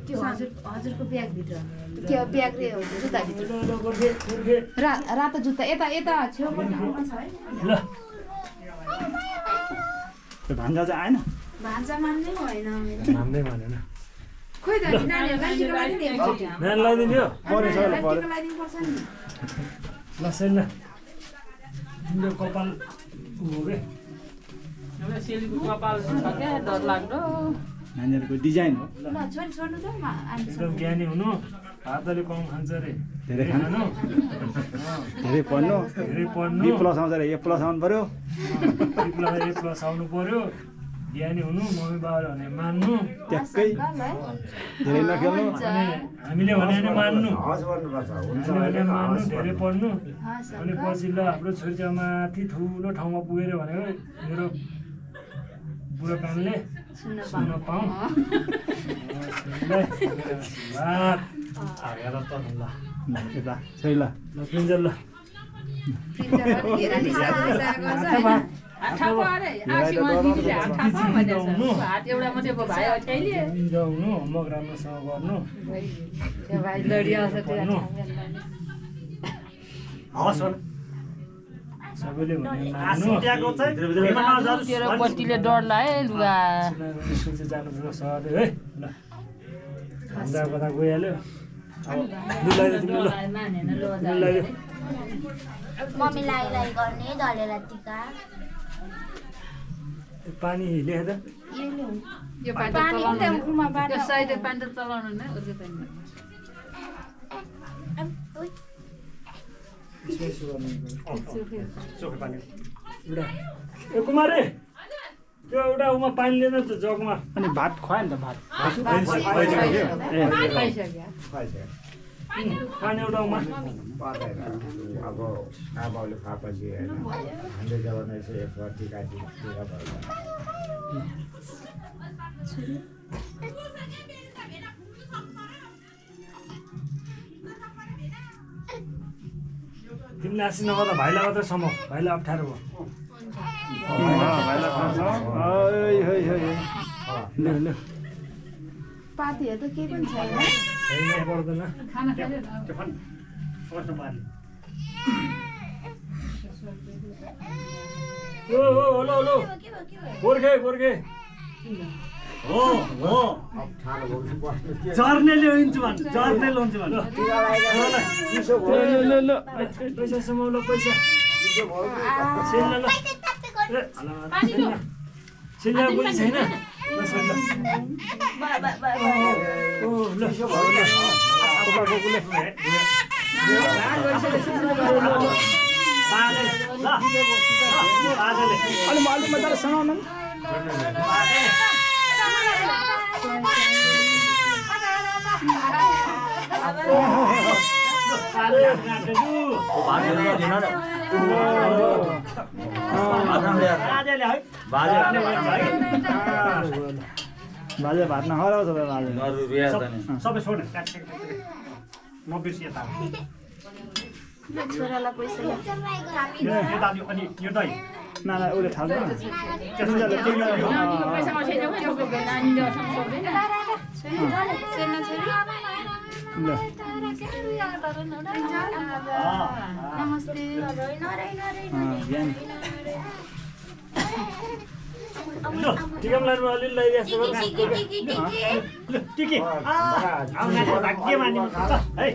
त्यो हजुरको ब्यागभित्र त्यो ब्याग रे जुत्ताभित्र रातो जुत्ता यता यता छेउमा छ है ल त्यो भान्जा चाहिँ आएन भान्जा मान्नै भएन मान्दै मानेन खोइ त नानीहरुलाई टिका लगाइदिने एकचोटि नानी लगाइदिने हो परे टिका लगाइदिनु पर्छ नि ल सेल ल तिम्रो कपाल हो के एउटा सेलीको कपाल छ क्या डर लाग्दो नानीहरुको डिजाइन हो ल छोरी छोड्नु त एकदम ज्ञानी हुनु हातले कम खान्छ रे धेरै खानु धेरै पढ्नु बी प्लस आउँछ रे ए प्लस आउनु पर्यो ए प्लस आउनु पर्यो ज्ञानी हुनु मम्मी बाबाले भने मान्नु ट्याक्कै धेरै नखेल्नु हामीले भने नि मान्नु हामीले मान्नु धेरै पढ्नु अनि पछि ल हाम्रो छोरी चाहिँ माथि ठुलो ठाउँमा पुगेर भनेको मेरो बुढो कानले सुन्न पाऊँ यता सही ल प्रिन्जल ल हात एउटा मात्रै भयो छैले जाउनु होमवर्क राम्रोसँग गर्नु सबैले पट्टीले डर लाग्यो लुगा स्कुल चाहिँ जानुपर्छ सधैँ है ल हाम्रा कता गइहाल्यो मम्मीलाई गर्ने दलेर टिका पानी ल्याए त यो पानी त्यो साइडे पानी त चलाउनु न ए कुमारे त्यो एउटा उमा पानी लिएन जगमा अनि भात खुवायो नि त भात पानी एउटा उमा अब आमाले खाएपछि होइन हामीले जमाना यसो एकबार टिका तिमीले आसी नगर्दा भाइलाई मात्रै समाउ भाइलाई अप्ठ्यारो भयो पातीहरू त केही पनि छैन पर्दैन गोर्खे गोर्खे झर्ने ल्याइदिन्छु भन्नु झर्ने ल्याउँछु भन्नु पैसा समाउनु पैसा सिल्ला बुझी छैन अलि मजाले समाउनु बाजे भात नखाओस् सबै छोड्ने नबिर्सी यता छोरालाई पैसा यता अनि यो दही ना उसले थाल्छ नमस्ते टिका लानु अलिअलि लगाइदिएको टिके भाग्य मान्नु है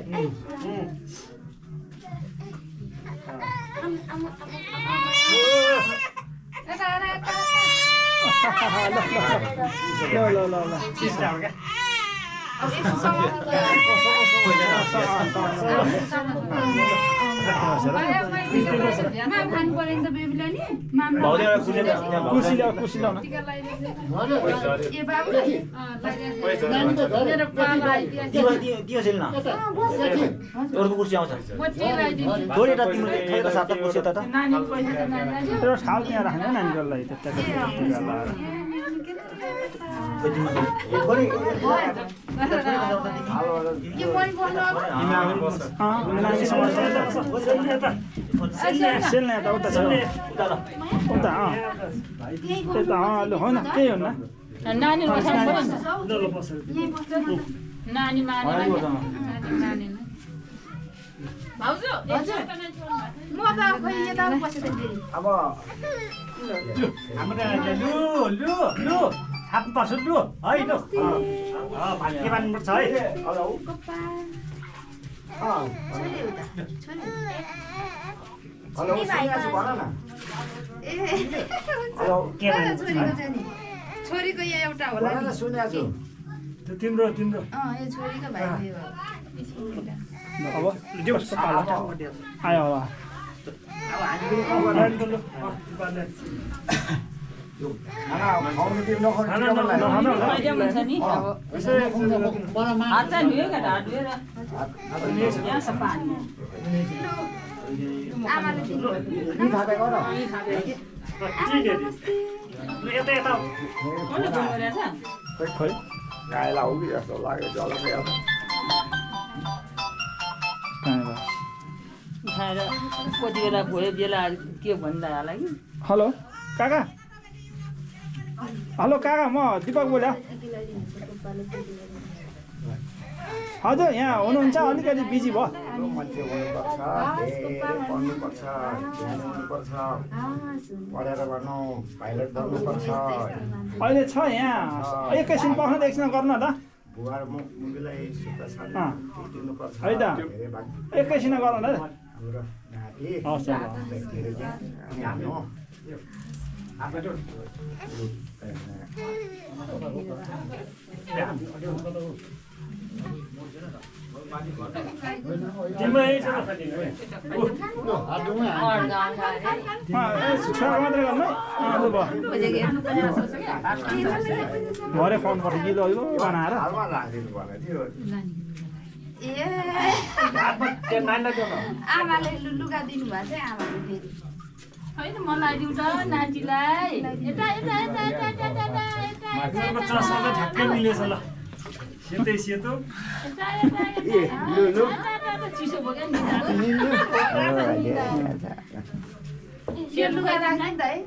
होइन केही हुन्न नानी बसाउनु पर्यो नि ल ल बस नानी मानेन नानी भाउजू हजुर म त खै यता बसेको फेरि अब हाम्रो लु लु लु थाप्नु पर्छ लु है लु भाग्य मान्नुपर्छ है हेलो कोपा अँ छोरी उता छोरी हेलो सुनेको छु भन न ए हेलो के भन्नु छोरीको चाहिँ नि छोरीको यहाँ एउटा होला भन नि न सुनेको छु त्यो तिम्रो तिम्रो यो छोरीको भाइ हो अब कस्तो पाला आयो होला खाना खुवाउनु दिनु नखर्नु पहिला हुन्छ नि अब हात चाहिँ धुयो केटा हात धुएर यहाँ छ पानी आमाले दिनु नि थापेको र यता यता कसले फोन गरेछ खै गाईलाई हो कि जस्तो लाग्यो जलको एउटा कहाँबाट उठाएर कति बेला भयो बेला के भन्दा होला कि हेलो काका हेलो काका म दिपक बोल्यो हजुर यहाँ हुनुहुन्छ अलिकति बिजी भयो मान्छे हुनुपर्छ धेरै पढ्नुपर्छ ध्यान दिनुपर्छ पढेर भनौँ पाइलट बन्नुपर्छ अहिले छ यहाँ एकैछिन पर्खनु एकछिन गर्नु न त बुवा र मुगीलाई सुत्ता सानो दिनुपर्छ है त धेरै भाग एकैछिन गर्नु न त हाम्रो नाति हस् ल धेरै ज्ञान हो तिमीलाई यही छ मात्रै गर्नु भरे फोन गरेँ गीत अहिलो बनाएर हालमा राखिदिनु पर्ने थियो ए हातमा त्यो नानीलाई दिनु आमाले लुगा दिनुभएको चाहिँ आमाले फेरि होइन मलाई दिउ त नातिलाई यता यता यता यता यता यता तिम्रो चस्मा ठ्याक्कै मिलेछ ल सेतै सेतो यता यता ए लु लु चिसो भयो यो लुगा राख्दैन त है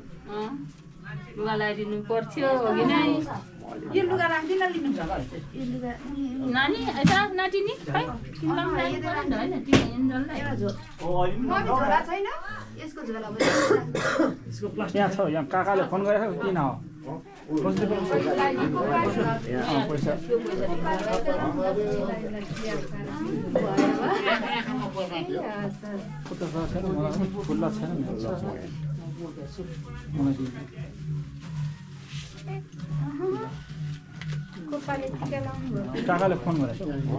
लुगा लगाइदिनु पर्थ्यो हो कि नै यो लुगा राख्दिन लिनु यो लुगा नानी यता नातिनी खै तिमीलाई पनि लाग्नु पर्यो नि त होइन तिमी एन्जललाई एउटा झोला मम्मी झोला छैन यसको झोला भयो यसको प्लास्टिक यहाँ छ यहाँ काकाले फोन गरेको किन हो पैसा खुल्ला छैन काकाले फोन गरेको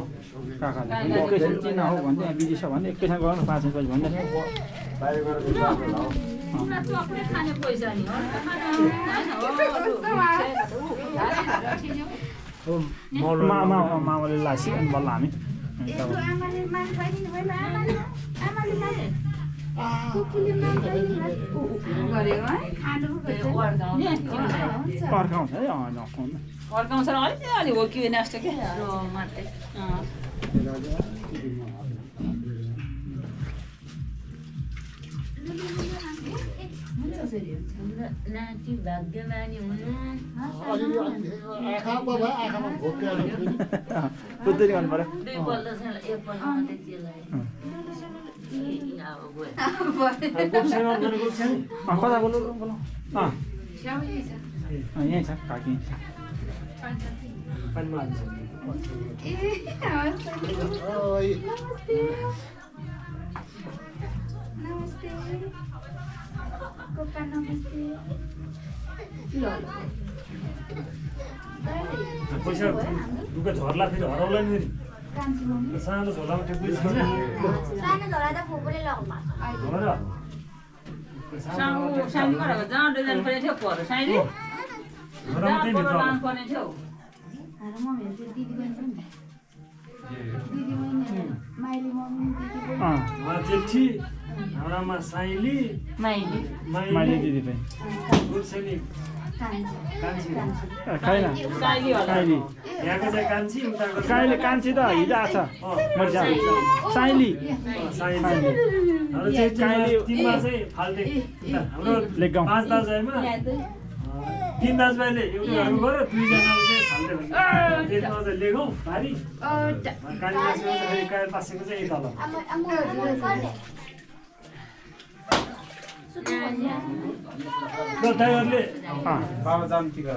काकाले एकैछिन किन हो भन्दै यहाँ बिजी छ भन्दै एकैछिन गर्नु 5 रुपियाँ भन्दै बाहिर गएर बिगार लाऊ तिमीलाई चक्लेट खाने पैसा नि मामाले लासी अनि बल्ल हामी आमाले मान पाइदिनु भएन आमाले मान कुकुरले मान पाइदिनु गरेको है खानु पर्खाउँछ है अर्काउँछ र अलिअलि हो कि नष्ट के मात्रै नाति भाग्यमानी हुनु बुझ्दै गर्नु पर्यो दुईपल्ट एकपल्ट मात्रै त्यसलाई कता बोल्नु बोल्नु यहीँ छ काकी पानीमा हाल्छ नमस्ते कोपा नमस्ते पैसा लुगा झर्ला फेरि हराउला नि सानो झोलामा त्यो पैसा छैन सानो झोला त फुपूले लगाउनु हो र सानो सानो गरेको जहाँ डिजाइन पर्ने थियो पर साइले हराउनु त्यही भित्र होला। पर्ने थियो मम्मी दिदी बहिनी छ नि दिदी बहिनी माइली मम्मी दिदी बहिनी उहाँ जेठी हाम्रामा साइली माइली माइली दिदी पनि गुर्सेली कान्छी छैन साइली होला साइली यहाँको चाहिँ कान्छी उताको काइले कान्छी त हिजो आएको छ मर्जा साइली साइली हाम्रो चाहिँ काइली तिनमा चाहिँ फाल्टे हाम्रो लेकगाउँ 5 दर्जनमा तीन दाजुभाइले एउटा घरमा गऱ्यो दुईजनाले चाहिँ फाल्दै हुन्छ त्यसमा चाहिँ लिएको भारी काली पासेको चाहिँ यता ल टाइगरले बाबा जाम टिका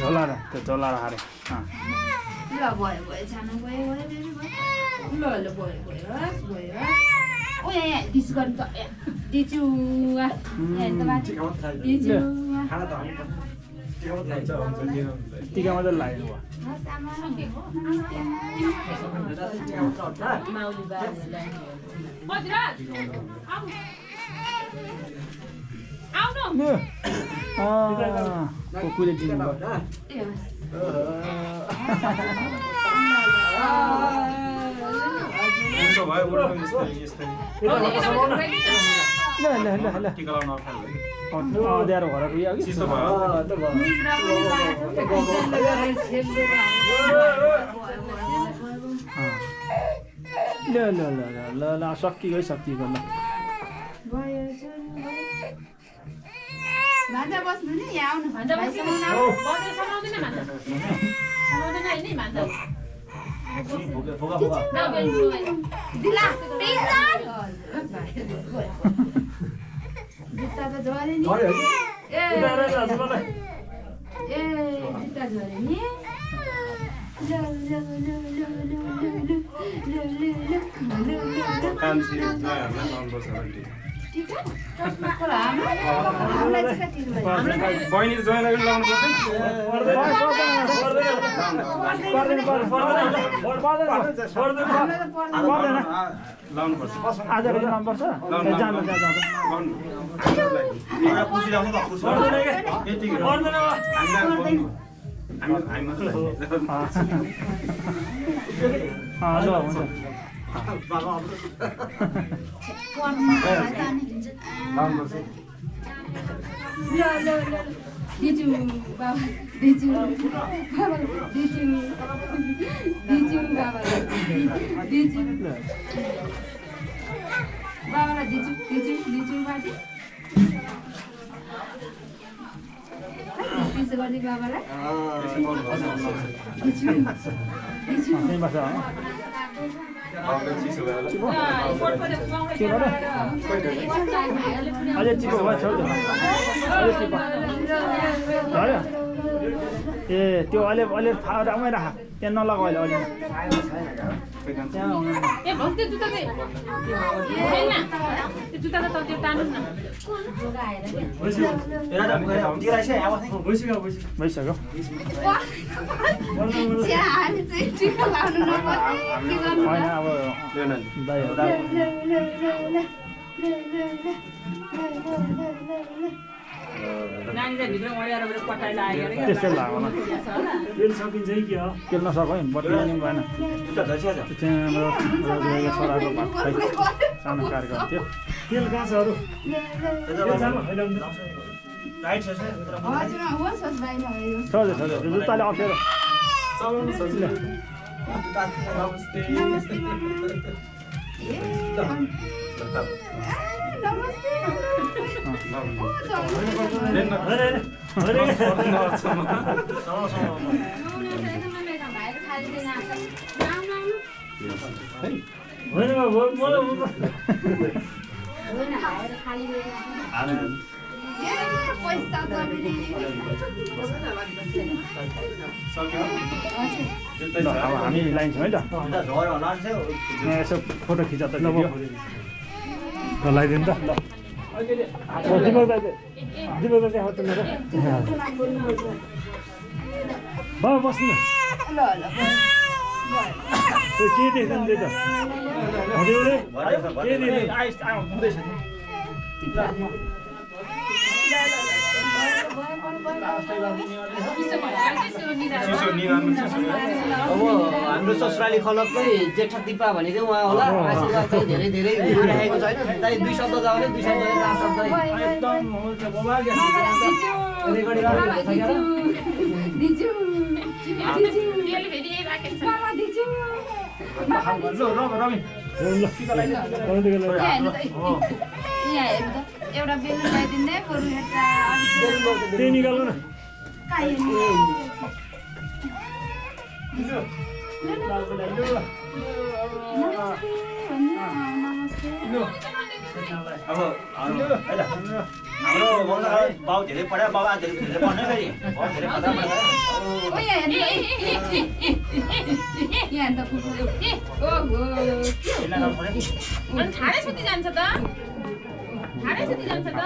झोलाएर त्यो झोलाएर हारे ल भयो भयो छाना भयो ल ल भयो भयो भयो ओ यहाँ डिस गर्नु त दिजु दिजु टिका मात्रै लाग्यो कुकुरले दिनु अँध्यारो भएर पुग्यो कि चिसो भयो ल ल ल ल ल सकिगयो सकिगयो ल भान्जा बस्नु नि यहाँ आउनु भान्जा बस्नु समाउँदैन भान्जा समाउँदैन हैन भान्जा दिला जुत्ता त झरे नि ए जुत्ता झरे नि बहिनीले जोइन लाउनु पर्छ आज लाउनुपर्छ दिजु बाबा दिजु बाबा दिजु दिजु बाबा दिजु बाबालाई दिजु दिजु दिजु बाजे दिजु गर्ने बाबालाई दिजु दिजु अझै चिसो भयो छेउ ए त्यो अहिले अहिले राम्रै राख त्यहाँ नलगाऊ अहिले अहिले त्यहाँ ए भस्ते जुत्ता चाहिँ छैन त्यो जुत्ता त त्यो टान्नु न भइसक्यो भइसक्यो हामी चाहिँ टिका लाउनु होइन अब नानीले भित्र ओढेर पटाइ लाग्यो रे त्यस्तै लाग्यो होला तेल सकिन्छ कि के हो केल नसक्यो नि बत्ती भएन त्यहाँ छोराको भात खाइ सानो कार्यक्रम थियो तेल कहाँ छ अरू सजिलो सजिलो जुत्ताले अप्ठ्यारो सजिलो अब हामी लाइन छौँ है त यसो फोटो खिच त लगाइदिनु त दिपक दाजु हात मेरो बाबा बस्नु के देख्दैन त्यही त हजुरले के देख्दैन अब हाम्रो ससुराली खलककै जेठा दिपा भनेको उहाँ होला आशीर्वाद चाहिँ धेरै धेरै राखेको छैन ताकि दुई शब्द जाउने दुई शब्द चार शब्द एकदम दिजु दिजु फेरि राखेछ बाबा दिजु यहाँ हेर्नु त यहाँ हेर्नु त एउटा बेलुन ल्याइदिने बरु यता अलिक त्यही निकाल्नु न कहाँ हेर्नु हाम्रो बाउ धेरै पढ्यो बाबा धेरै पढ्नै गरी ओ यहाँ हेर्नु यहाँ हेर्नु त कुकुर ओहो अनि ठाडै सुति जान्छ त ठाडै सुति जान्छ त